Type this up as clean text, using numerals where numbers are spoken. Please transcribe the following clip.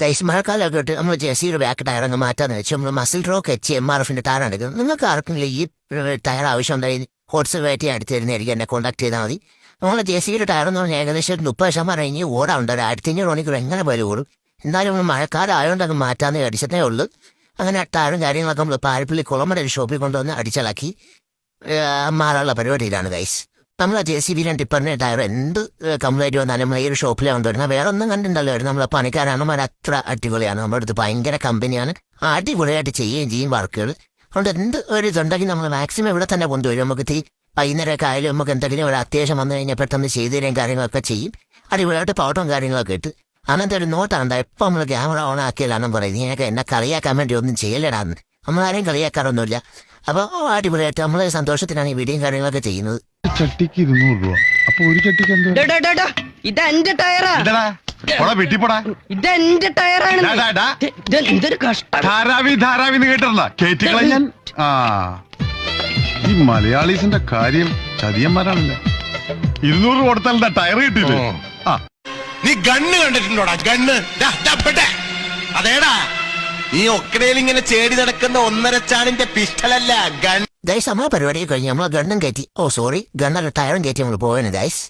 Guys മഴക്കാലമൊക്കെ ഇട്ട് നമ്മൾ ജെസിയുടെ back tyre അങ്ങ് മാറ്റാന്ന് വെച്ച് നമ്മൾ മസിൽ റോക്ക് HMRF ടയർ എടുക്കുന്നത്. നിങ്ങൾക്ക് ആർക്കെങ്കിലും ഈ ടയർ ആവശ്യം ഉണ്ടായി ഹോട്ട്സ് അടുത്ത് തരുന്നതായിരിക്കും എന്നെ കോൺടാക്ട് ചെയ്താൽ മതി. നമ്മളെ ജെസിയുടെ ടയർ എന്ന് പറഞ്ഞാൽ ഏകദേശം 30% കഴിഞ്ഞ് ഓടാറുണ്ട്. ഒരു 1500 മണിക്കൂർ എങ്ങനെ പോലും ഓടും. എന്നാലും നമ്മൾ മഴക്കാലം ആയതുകൊണ്ട് അങ്ങ് മാറ്റാന്ന് അടിച്ചതേ ഉള്ളൂ. അങ്ങനെ ടയറും കാര്യങ്ങളൊക്കെ നമ്മൾ പാരപ്പള്ളി കുളമട ഒരു ഷോപ്പിൽ കൊണ്ടുവന്ന് അടിച്ചിളക്കി മാറാനുള്ള പരിപാടിയിലാണ് ഗൈസ്. നമ്മൾ JCB ടിപ്പറിന്റെ ടയർ എന്ത് കംപ്ലൈൻറ്റ് വന്നാലും നമ്മൾ ഈ ഒരു ഷോപ്പിലാണ് കൊണ്ടുവരുന്നത്. വേറെ ഒന്നും കണ്ടിട്ടുണ്ടല്ലോ. നമ്മളെ പണിക്കാരാണ് അത്ര അടിപൊളിയാണ്. നമ്മുടെ അടുത്ത് ഭയങ്കര കമ്പനിയാണ്. അടിപൊളിയായിട്ട് ചെയ്യുകയും ചെയ്യും വർക്കുകൾ. അതുകൊണ്ട് എന്ത് ഒരു ഇതുണ്ടെങ്കിൽ നമ്മൾ മാക്സിമം ഇവിടെ തന്നെ കൊണ്ടുവരും. നമുക്ക് വൈകുന്നേരമൊക്കെ ആയാലും നമുക്ക് എന്തെങ്കിലും ഒരു അത്യാവശ്യം വന്നു കഴിഞ്ഞാൽ പെട്ടെന്ന് ചെയ്തു തരാൻ കാര്യങ്ങളൊക്കെ ചെയ്യും. അടിപൊളിയായിട്ട് പൗട്ടും കാര്യങ്ങളൊക്കെ ഇട്ട് അങ്ങനത്തെ ഒരു നോട്ടാണ്. എപ്പോൾ നമ്മൾ ക്യാമറ ഓൺ ആക്കിയാലാണ് പറയുന്നത് ഇങ്ങനെയൊക്കെ എന്നെ കളിയാക്കാൻ വേണ്ടി ഒന്നും ചെയ്യലടാന്ന്. നമ്മളാരെയും കളിയാക്കാറൊന്നുമില്ല. അപ്പോൾ അടിപൊളിയായിട്ട് നമ്മളെ സന്തോഷത്തിനാണ് ഈ വീഡിയോയും കാര്യങ്ങളൊക്കെ ചെയ്യുന്നത്. ചട്ടിക്ക് 200 രൂപ. അപ്പൊ ഒരു ചട്ടിക്ക് എന്താ? ഇതെന്റെ ടയറാ. ഇതെന്റെ ടയറാണ്. ഇതൊരു കഷ്ടം. ധാരാവി കേട്ടില്ല കേറ്റിക്കള ഞാൻ. ഈ മലയാളീസിന്റെ കാര്യം ചതിയന്മാരാണല്ലേ. 200 കൊടുത്താൽ എന്താ ടയർ കിട്ടിയില്ലേ? നീ ഗണ്ണ് കണ്ടിട്ടുണ്ടോടാ? ഗണ്ണ് അതേടാ. നീ ഒക്കടയിൽ ഇങ്ങനെ ചേടി നടക്കുന്ന 1.5 ചാണിന്റെ പിസ്റ്റലല്ല ഗൺ. ഗൈസ് നമ്മളെ പരിപാടി കഴിഞ്ഞ് നമ്മളെ ഗണ്ണും കയറ്റി ഗണ്ണല്ല ടയറും കയറ്റി നമ്മൾ പോവാണ് ഗൈസ്.